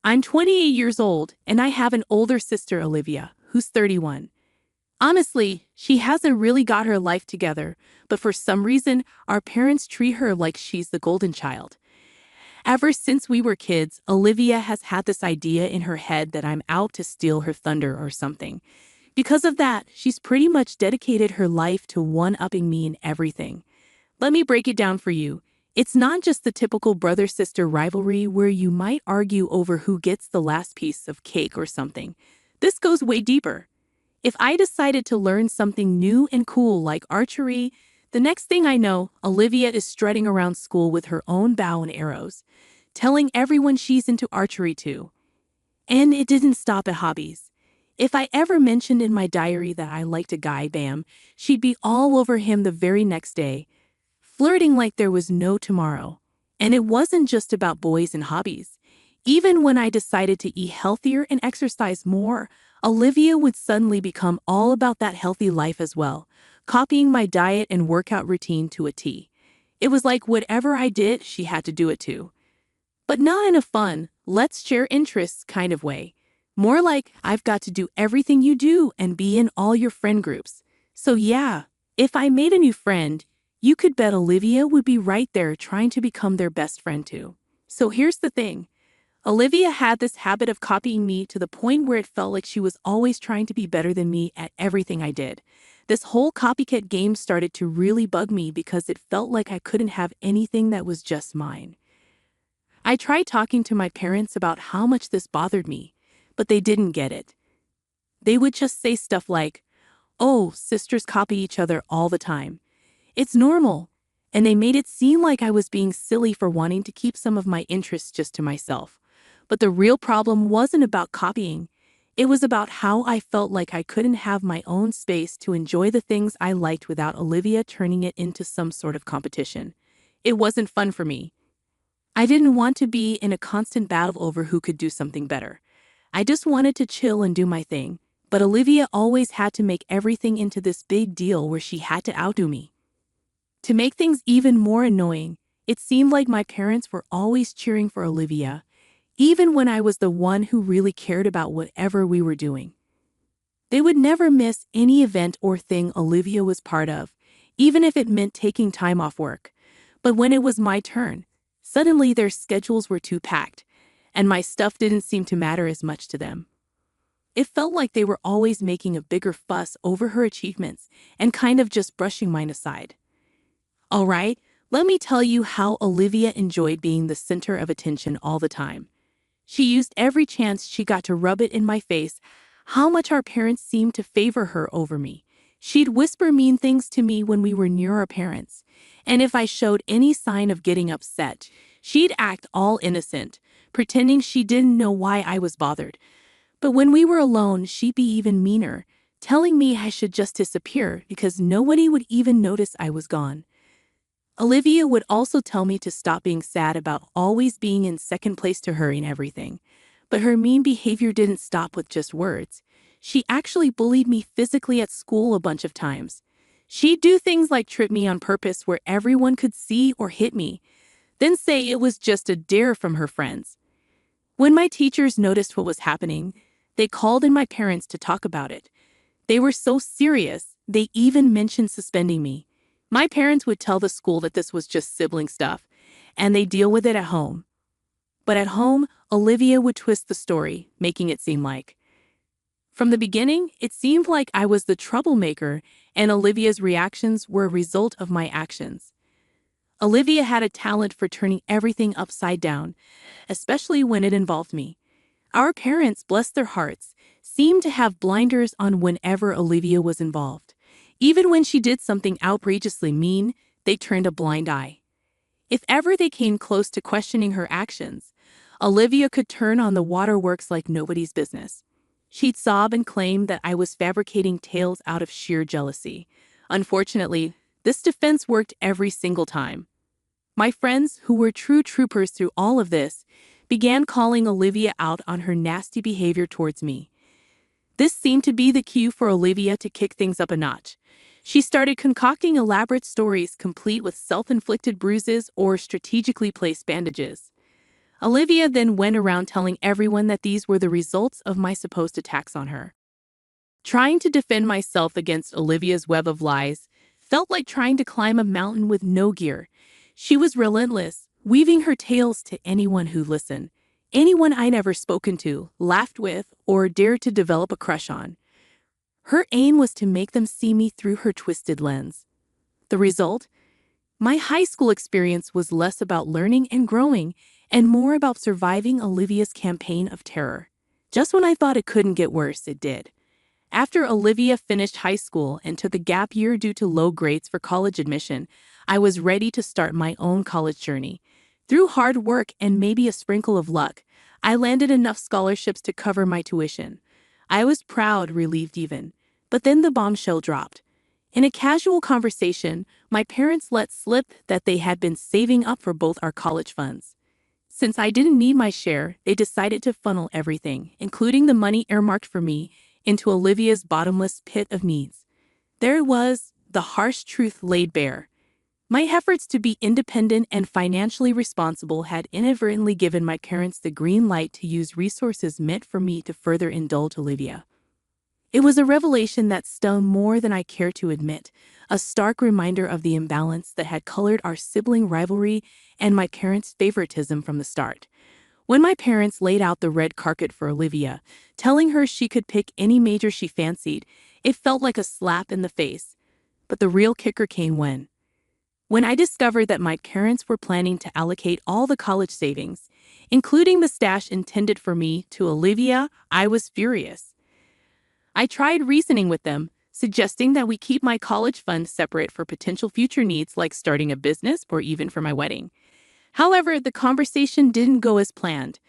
I'm 28 years old, and I have an older sister, Olivia, who's 31. Honestly, she hasn't really got her life together, but for some reason, our parents treat her like she's the golden child. Ever since we were kids, Olivia has had this idea in her head that I'm out to steal her thunder or something. Because of that, she's pretty much dedicated her life to one-upping me in everything. Let me break it down for you. It's not just the typical brother-sister rivalry where you might argue over who gets the last piece of cake or something. This goes way deeper. If I decided to learn something new and cool like archery, the next thing I know, Olivia is strutting around school with her own bow and arrows, telling everyone she's into archery too. And it didn't stop at hobbies. If I ever mentioned in my diary that I liked a guy, bam, she'd be all over him the very next day, flirting like there was no tomorrow. And it wasn't just about boys and hobbies. Even when I decided to eat healthier and exercise more, Olivia would suddenly become all about that healthy life as well, copying my diet and workout routine to a T. It was like whatever I did, she had to do it too. But not in a fun, let's share interests kind of way. More like, I've got to do everything you do and be in all your friend groups. So yeah, if I made a new friend, you could bet Olivia would be right there trying to become their best friend too. So here's the thing. Olivia had this habit of copying me to the point where it felt like she was always trying to be better than me at everything I did. This whole copycat game started to really bug me because it felt like I couldn't have anything that was just mine. I tried talking to my parents about how much this bothered me, but they didn't get it. They would just say stuff like, "Oh, sisters copy each other all the time. It's normal." And they made it seem like I was being silly for wanting to keep some of my interests just to myself. But the real problem wasn't about copying. It was about how I felt like I couldn't have my own space to enjoy the things I liked without Olivia turning it into some sort of competition. It wasn't fun for me. I didn't want to be in a constant battle over who could do something better. I just wanted to chill and do my thing, but Olivia always had to make everything into this big deal where she had to outdo me. To make things even more annoying, it seemed like my parents were always cheering for Olivia, even when I was the one who really cared about whatever we were doing. They would never miss any event or thing Olivia was part of, even if it meant taking time off work. But when it was my turn, suddenly their schedules were too packed, and my stuff didn't seem to matter as much to them. It felt like they were always making a bigger fuss over her achievements and kind of just brushing mine aside. All right, let me tell you how Olivia enjoyed being the center of attention all the time. She used every chance she got to rub it in my face how much our parents seemed to favor her over me. She'd whisper mean things to me when we were near our parents, and if I showed any sign of getting upset, she'd act all innocent, pretending she didn't know why I was bothered. But when we were alone, she'd be even meaner, telling me I should just disappear because nobody would even notice I was gone. Olivia would also tell me to stop being sad about always being in second place to her in everything. But her mean behavior didn't stop with just words. She actually bullied me physically at school a bunch of times. She'd do things like trip me on purpose where everyone could see or hit me, then say it was just a dare from her friends. When my teachers noticed what was happening, they called in my parents to talk about it. They were so serious, they even mentioned suspending me. My parents would tell the school that this was just sibling stuff, and they deal with it at home. But at home, Olivia would twist the story, making it seem like. From the beginning, it seemed like I was the troublemaker, and Olivia's reactions were a result of my actions. Olivia had a talent for turning everything upside down, especially when it involved me. Our parents, bless their hearts, seemed to have blinders on whenever Olivia was involved. Even when she did something outrageously mean, they turned a blind eye. If ever they came close to questioning her actions, Olivia could turn on the waterworks like nobody's business. She'd sob and claim that I was fabricating tales out of sheer jealousy. Unfortunately, this defense worked every single time. My friends, who were true troopers through all of this, began calling Olivia out on her nasty behavior towards me. This seemed to be the cue for Olivia to kick things up a notch. She started concocting elaborate stories complete with self-inflicted bruises or strategically placed bandages. Olivia then went around telling everyone that these were the results of my supposed attacks on her. Trying to defend myself against Olivia's web of lies felt like trying to climb a mountain with no gear. She was relentless, weaving her tales to anyone who listened, anyone I'd ever spoken to, laughed with, or dared to develop a crush on. Her aim was to make them see me through her twisted lens. The result? My high school experience was less about learning and growing and more about surviving Olivia's campaign of terror. Just when I thought it couldn't get worse, it did. After Olivia finished high school and took a gap year due to low grades for college admission, I was ready to start my own college journey. Through hard work and maybe a sprinkle of luck, I landed enough scholarships to cover my tuition. I was proud, relieved even. But then the bombshell dropped. In a casual conversation, my parents let slip that they had been saving up for both our college funds. Since I didn't need my share, they decided to funnel everything, including the money earmarked for me, into Olivia's bottomless pit of needs. There it was, the harsh truth laid bare. My efforts to be independent and financially responsible had inadvertently given my parents the green light to use resources meant for me to further indulge Olivia. It was a revelation that stung more than I care to admit, a stark reminder of the imbalance that had colored our sibling rivalry and my parents' favoritism from the start. When my parents laid out the red carpet for Olivia, telling her she could pick any major she fancied, it felt like a slap in the face. But the real kicker came when I discovered that my parents were planning to allocate all the college savings, including the stash intended for me, to Olivia. I was furious. I tried reasoning with them, suggesting that we keep my college fund separate for potential future needs like starting a business or even for my wedding. However, the conversation didn't go as planned.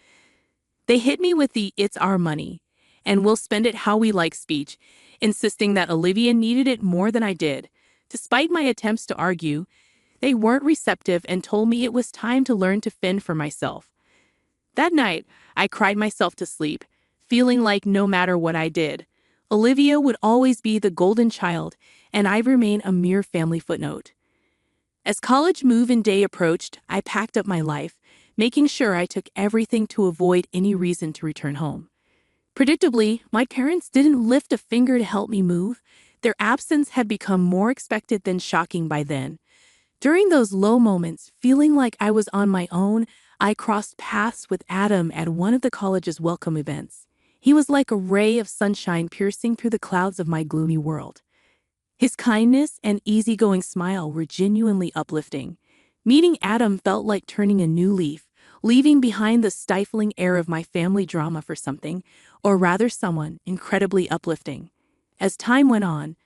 They hit me with the "it's our money, and we'll spend it how we like" speech, insisting that Olivia needed it more than I did. Despite my attempts to argue, they weren't receptive and told me it was time to learn to fend for myself. That night, I cried myself to sleep, feeling like no matter what I did, Olivia would always be the golden child, and I'd remain a mere family footnote. As college move-in day approached, I packed up my life, making sure I took everything to avoid any reason to return home. Predictably, my parents didn't lift a finger to help me move. Their absence had become more expected than shocking by then. During those low moments, feeling like I was on my own, I crossed paths with Adam at one of the college's welcome events. He was like a ray of sunshine piercing through the clouds of my gloomy world. His kindness and easygoing smile were genuinely uplifting. Meeting Adam felt like turning a new leaf, leaving behind the stifling air of my family drama for something, or rather someone, incredibly uplifting. As time went on,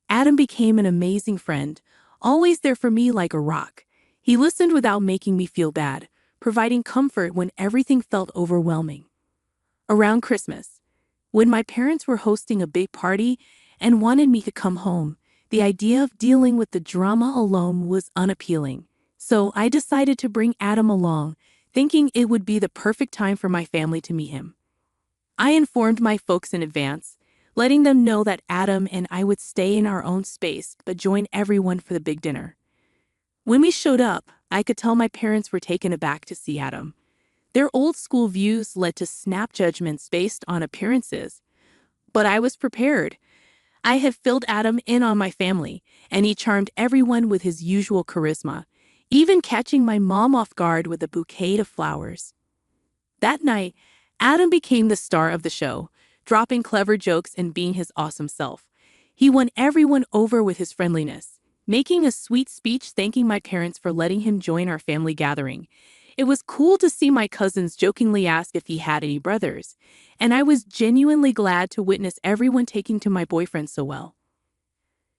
Adam became an amazing friend, always there for me like a rock. He listened without making me feel bad, providing comfort when everything felt overwhelming. Around Christmas, when my parents were hosting a big party and wanted me to come home, the idea of dealing with the drama alone was unappealing. So I decided to bring Adam along, thinking it would be the perfect time for my family to meet him. I informed my folks in advance, letting them know that Adam and I would stay in our own space but join everyone for the big dinner. When we showed up, I could tell my parents were taken aback to see Adam. Their old-school views led to snap judgments based on appearances. But I was prepared. I had filled Adam in on my family, and he charmed everyone with his usual charisma, even catching my mom off guard with a bouquet of flowers. That night, Adam became the star of the show, dropping clever jokes and being his awesome self. He won everyone over with his friendliness, making a sweet speech thanking my parents for letting him join our family gathering. It was cool to see my cousins jokingly ask if he had any brothers, and I was genuinely glad to witness everyone taking to my boyfriend so well.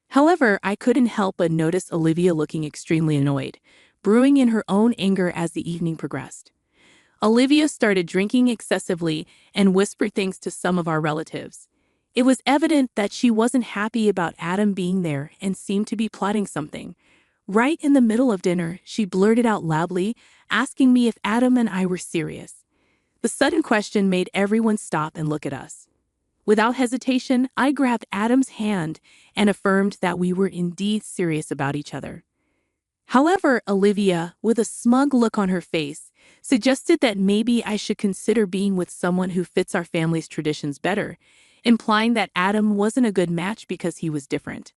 However, I couldn't help but notice Olivia looking extremely annoyed, brewing in her own anger as the evening progressed. Olivia started drinking excessively and whispered things to some of our relatives. It was evident that she wasn't happy about Adam being there and seemed to be plotting something. Right in the middle of dinner, she blurted out loudly, asking me if Adam and I were serious. The sudden question made everyone stop and look at us. Without hesitation, I grabbed Adam's hand and affirmed that we were indeed serious about each other. However, Olivia, with a smug look on her face, suggested that maybe I should consider being with someone who fits our family's traditions better, implying that Adam wasn't a good match because he was different.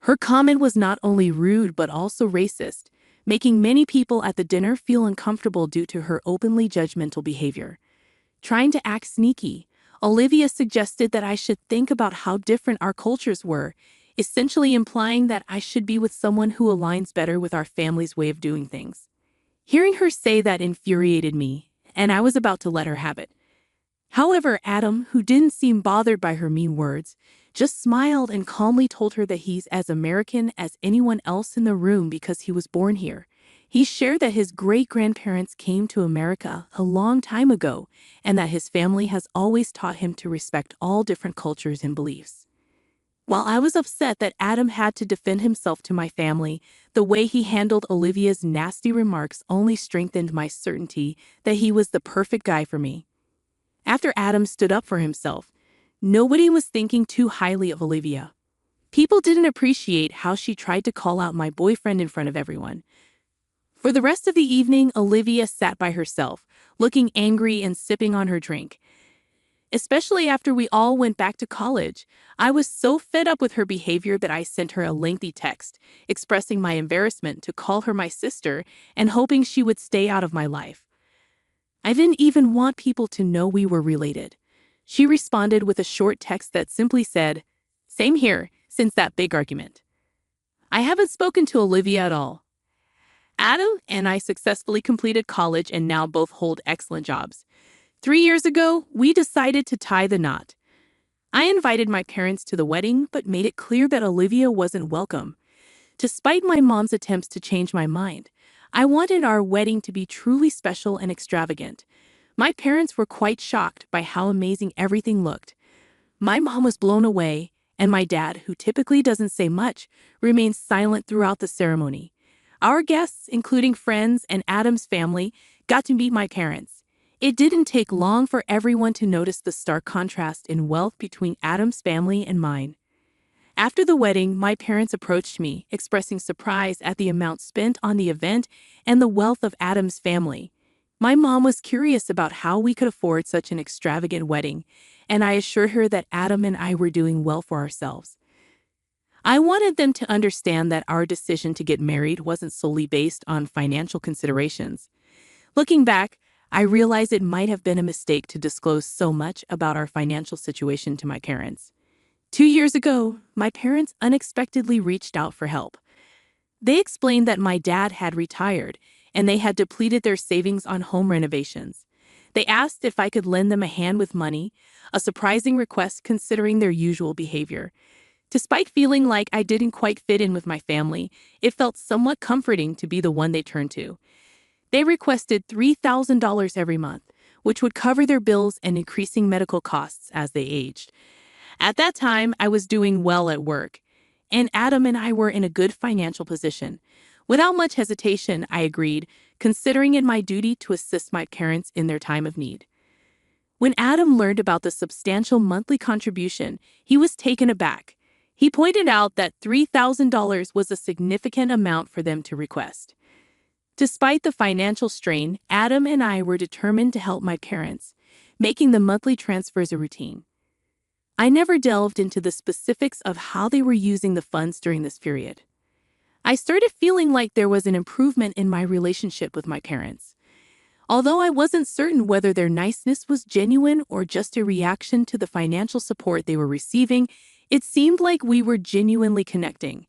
Her comment was not only rude but also racist, making many people at the dinner feel uncomfortable due to her openly judgmental behavior. Trying to act sneaky, Olivia suggested that I should think about how different our cultures were, essentially implying that I should be with someone who aligns better with our family's way of doing things. Hearing her say that infuriated me, and I was about to let her have it. However, Adam, who didn't seem bothered by her mean words, just smiled and calmly told her that he's as American as anyone else in the room because he was born here. He shared that his great-grandparents came to America a long time ago and that his family has always taught him to respect all different cultures and beliefs. While I was upset that Adam had to defend himself to my family, the way he handled Olivia's nasty remarks only strengthened my certainty that he was the perfect guy for me. After Adam stood up for himself, nobody was thinking too highly of Olivia. People didn't appreciate how she tried to call out my boyfriend in front of everyone. For the rest of the evening, Olivia sat by herself, looking angry and sipping on her drink. Especially after we all went back to college, I was so fed up with her behavior that I sent her a lengthy text, expressing my embarrassment to call her my sister and hoping she would stay out of my life. I didn't even want people to know we were related. She responded with a short text that simply said, "Same here, since that big argument." I haven't spoken to Olivia at all. Adam and I successfully completed college and now both hold excellent jobs. 3 years ago, we decided to tie the knot. I invited my parents to the wedding but made it clear that Olivia wasn't welcome. Despite my mom's attempts to change my mind, I wanted our wedding to be truly special and extravagant. My parents were quite shocked by how amazing everything looked. My mom was blown away, and my dad, who typically doesn't say much, remained silent throughout the ceremony. Our guests, including friends and Adam's family, got to meet my parents. It didn't take long for everyone to notice the stark contrast in wealth between Adam's family and mine. After the wedding, my parents approached me, expressing surprise at the amount spent on the event and the wealth of Adam's family. My mom was curious about how we could afford such an extravagant wedding, and I assured her that Adam and I were doing well for ourselves. I wanted them to understand that our decision to get married wasn't solely based on financial considerations. Looking back, I realized it might have been a mistake to disclose so much about our financial situation to my parents. 2 years ago, my parents unexpectedly reached out for help. They explained that my dad had retired and they had depleted their savings on home renovations. They asked if I could lend them a hand with money, a surprising request considering their usual behavior. Despite feeling like I didn't quite fit in with my family, it felt somewhat comforting to be the one they turned to. They requested $3,000 every month, which would cover their bills and increasing medical costs as they aged. At that time, I was doing well at work, and Adam and I were in a good financial position. Without much hesitation, I agreed, considering it my duty to assist my parents in their time of need. When Adam learned about the substantial monthly contribution, he was taken aback. He pointed out that $3,000 was a significant amount for them to request. Despite the financial strain, Adam and I were determined to help my parents, making the monthly transfers a routine. I never delved into the specifics of how they were using the funds during this period. I started feeling like there was an improvement in my relationship with my parents. Although I wasn't certain whether their niceness was genuine or just a reaction to the financial support they were receiving, it seemed like we were genuinely connecting.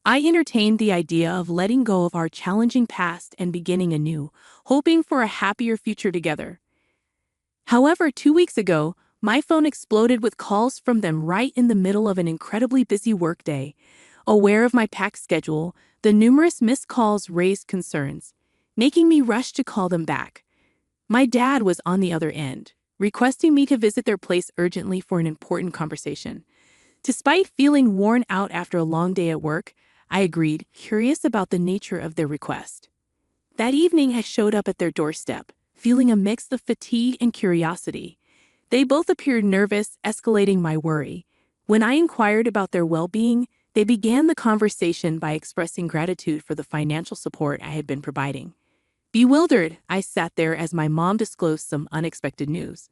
I entertained the idea of letting go of our challenging past and beginning anew, hoping for a happier future together. However, 2 weeks ago, my phone exploded with calls from them right in the middle of an incredibly busy workday. Aware of my packed schedule, the numerous missed calls raised concerns, making me rush to call them back. My dad was on the other end, requesting me to visit their place urgently for an important conversation. Despite feeling worn out after a long day at work, I agreed, curious about the nature of their request. That evening, I showed up at their doorstep, feeling a mix of fatigue and curiosity. They both appeared nervous, escalating my worry. When I inquired about their well-being, they began the conversation by expressing gratitude for the financial support I had been providing. Bewildered, I sat there as my mom disclosed some unexpected news.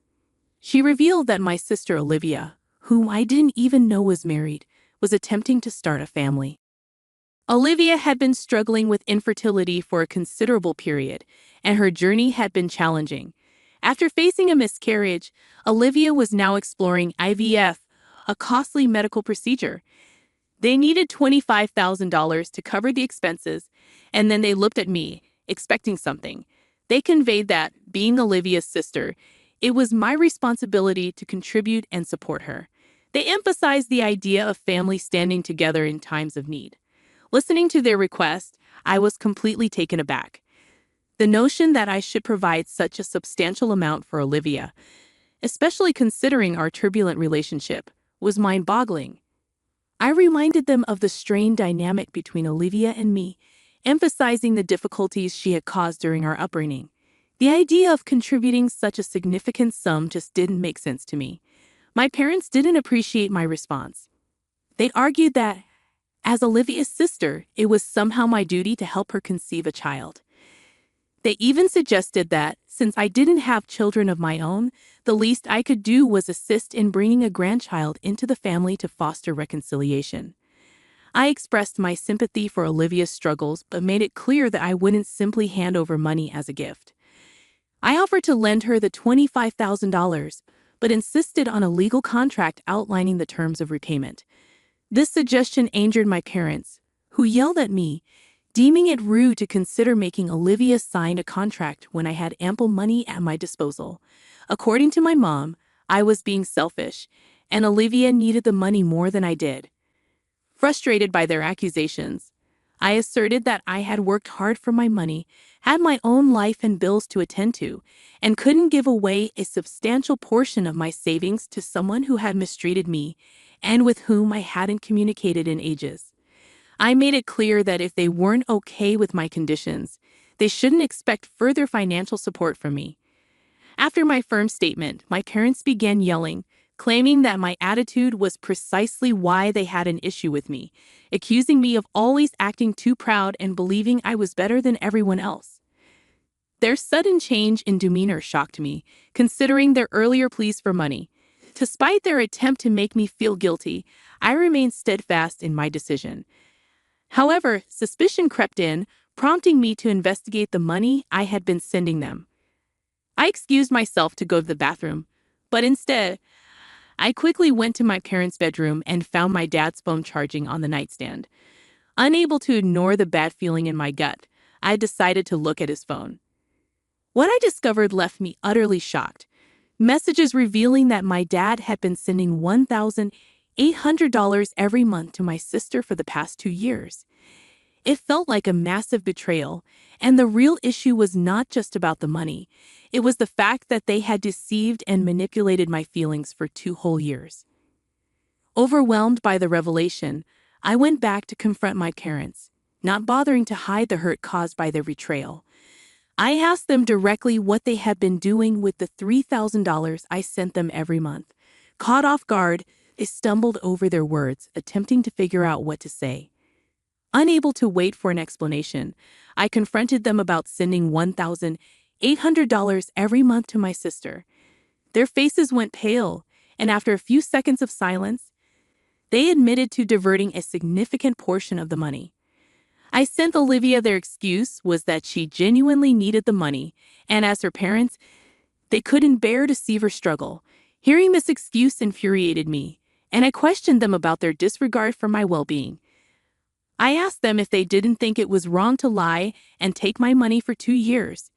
She revealed that my sister Olivia, whom I didn't even know was married, was attempting to start a family. Olivia had been struggling with infertility for a considerable period, and her journey had been challenging. After facing a miscarriage, Olivia was now exploring IVF, a costly medical procedure. They needed $25,000 to cover the expenses, and then they looked at me, expecting something. They conveyed that, being Olivia's sister, it was my responsibility to contribute and support her. They emphasized the idea of family standing together in times of need. Listening to their request, I was completely taken aback. The notion that I should provide such a substantial amount for Olivia, especially considering our turbulent relationship, was mind-boggling. I reminded them of the strained dynamic between Olivia and me, emphasizing the difficulties she had caused during our upbringing. The idea of contributing such a significant sum just didn't make sense to me. My parents didn't appreciate my response. They argued that, as Olivia's sister, it was somehow my duty to help her conceive a child. They even suggested that, since I didn't have children of my own, the least I could do was assist in bringing a grandchild into the family to foster reconciliation. I expressed my sympathy for Olivia's struggles but made it clear that I wouldn't simply hand over money as a gift. I offered to lend her the $25,000, but insisted on a legal contract outlining the terms of repayment. This suggestion angered my parents, who yelled at me, deeming it rude to consider making Olivia sign a contract when I had ample money at my disposal. According to my mom, I was being selfish, and Olivia needed the money more than I did. Frustrated by their accusations, I asserted that I had worked hard for my money, had my own life and bills to attend to, and couldn't give away a substantial portion of my savings to someone who had mistreated me and with whom I hadn't communicated in ages. I made it clear that if they weren't okay with my conditions, they shouldn't expect further financial support from me. After my firm statement, my parents began yelling, claiming that my attitude was precisely why they had an issue with me, accusing me of always acting too proud and believing I was better than everyone else. Their sudden change in demeanor shocked me, considering their earlier pleas for money. Despite their attempt to make me feel guilty, I remained steadfast in my decision. However, suspicion crept in, prompting me to investigate the money I had been sending them. I excused myself to go to the bathroom, but instead, I quickly went to my parents' bedroom and found my dad's phone charging on the nightstand. Unable to ignore the bad feeling in my gut, I decided to look at his phone. What I discovered left me utterly shocked. Messages revealing that my dad had been sending $1,800 every month to my sister for the past 2 years. It felt like a massive betrayal, and the real issue was not just about the money. It was the fact that they had deceived and manipulated my feelings for 2 whole years. Overwhelmed by the revelation, I went back to confront my parents, not bothering to hide the hurt caused by their betrayal. I asked them directly what they had been doing with the $3,000 I sent them every month. Caught off guard, they stumbled over their words, attempting to figure out what to say. Unable to wait for an explanation, I confronted them about sending $1,800 every month to my sister. Their faces went pale, and after a few seconds of silence, they admitted to diverting a significant portion of the money. I sent Olivia their excuse was that she genuinely needed the money, and as her parents, they couldn't bear to see her struggle. Hearing this excuse infuriated me, and I questioned them about their disregard for my well-being. I asked them if they didn't think it was wrong to lie and take my money for 2 years.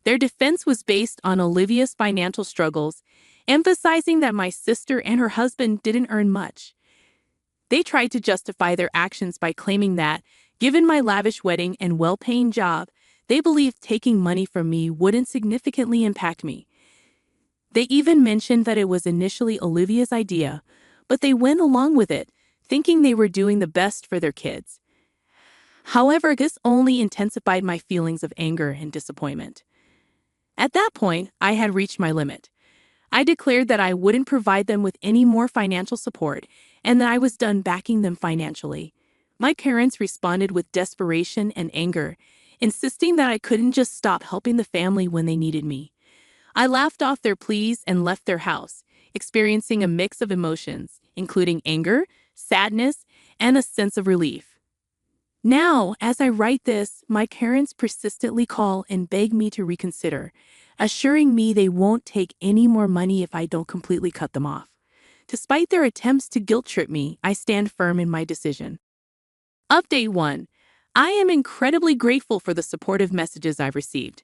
Their defense was based on Olivia's financial struggles, emphasizing that my sister and her husband didn't earn much. They tried to justify their actions by claiming that, given my lavish wedding and well-paying job, they believed taking money from me wouldn't significantly impact me. They even mentioned that it was initially Olivia's idea, but they went along with it, thinking they were doing the best for their kids. However, this only intensified my feelings of anger and disappointment. At that point, I had reached my limit. I declared that I wouldn't provide them with any more financial support and that I was done backing them financially. My parents responded with desperation and anger, insisting that I couldn't just stop helping the family when they needed me. I laughed off their pleas and left their house, experiencing a mix of emotions, including anger, sadness, and a sense of relief. Now, as I write this, my parents persistently call and beg me to reconsider, assuring me they won't take any more money if I don't completely cut them off. Despite their attempts to guilt-trip me, I stand firm in my decision. Update 1. I am incredibly grateful for the supportive messages I've received.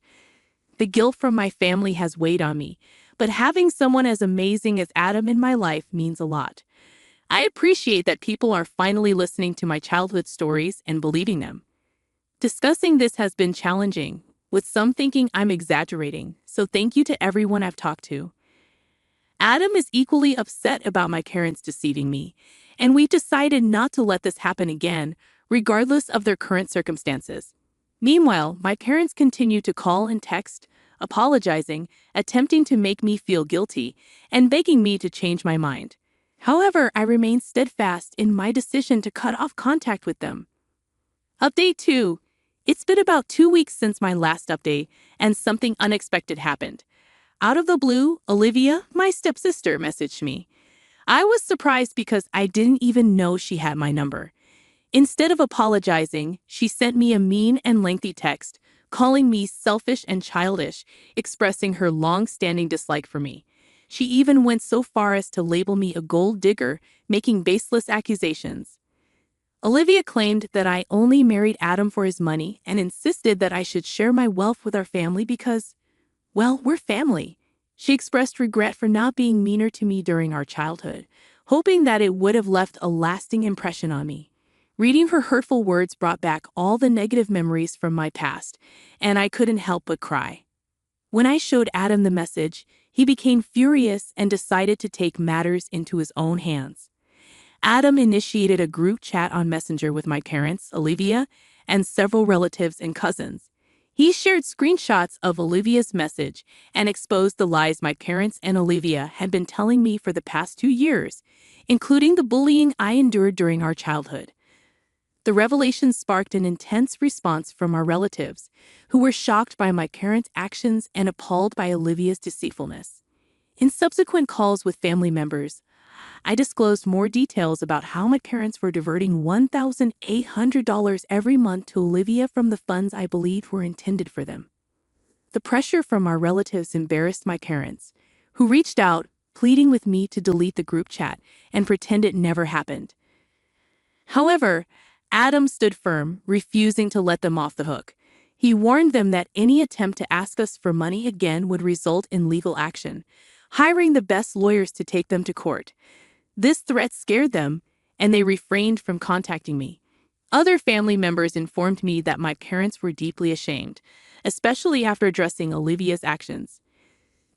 The guilt from my family has weighed on me, but having someone as amazing as Adam in my life means a lot. I appreciate that people are finally listening to my childhood stories and believing them. Discussing this has been challenging, with some thinking I'm exaggerating, so thank you to everyone I've talked to. Adam is equally upset about my parents deceiving me, and we've decided not to let this happen again, regardless of their current circumstances. Meanwhile, my parents continue to call and text, apologizing, attempting to make me feel guilty, and begging me to change my mind. However, I remain steadfast in my decision to cut off contact with them. Update 2. It's been about 2 weeks since my last update, and something unexpected happened. Out of the blue, Olivia, my stepsister, messaged me. I was surprised because I didn't even know she had my number. Instead of apologizing, she sent me a mean and lengthy text, calling me selfish and childish, expressing her long-standing dislike for me. She even went so far as to label me a gold digger, making baseless accusations. Olivia claimed that I only married Adam for his money and insisted that I should share my wealth with our family because, well, we're family. She expressed regret for not being meaner to me during our childhood, hoping that it would have left a lasting impression on me. Reading her hurtful words brought back all the negative memories from my past, and I couldn't help but cry. When I showed Adam the message, he became furious and decided to take matters into his own hands. Adam initiated a group chat on Messenger with my parents, Olivia, and several relatives and cousins. He shared screenshots of Olivia's message and exposed the lies my parents and Olivia had been telling me for the past 2 years, including the bullying I endured during our childhood. The revelation sparked an intense response from our relatives, who were shocked by my parents' actions and appalled by Olivia's deceitfulness. In subsequent calls with family members, I disclosed more details about how my parents were diverting $1,800 every month to Olivia from the funds I believed were intended for them. The pressure from our relatives embarrassed my parents, who reached out, pleading with me to delete the group chat and pretend it never happened. However, Adam stood firm, refusing to let them off the hook. He warned them that any attempt to ask us for money again would result in legal action, hiring the best lawyers to take them to court. This threat scared them, and they refrained from contacting me. Other family members informed me that my parents were deeply ashamed, especially after addressing Olivia's actions.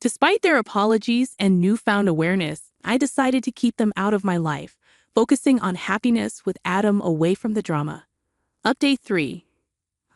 Despite their apologies and newfound awareness, I decided to keep them out of my life, focusing on happiness with Adam away from the drama. Update 3.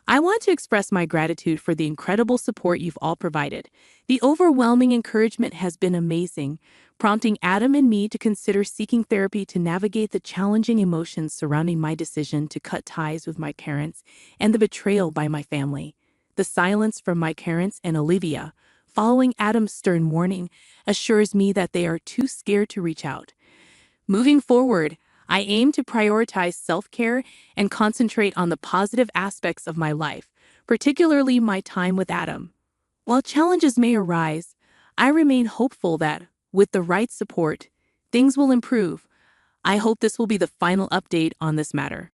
I want to express my gratitude for the incredible support you've all provided. The overwhelming encouragement has been amazing, prompting Adam and me to consider seeking therapy to navigate the challenging emotions surrounding my decision to cut ties with my parents and the betrayal by my family. The silence from my parents and Olivia, following Adam's stern warning, assures me that they are too scared to reach out. Moving forward, I aim to prioritize self-care and concentrate on the positive aspects of my life, particularly my time with Adam. While challenges may arise, I remain hopeful that, with the right support, things will improve. I hope this will be the final update on this matter.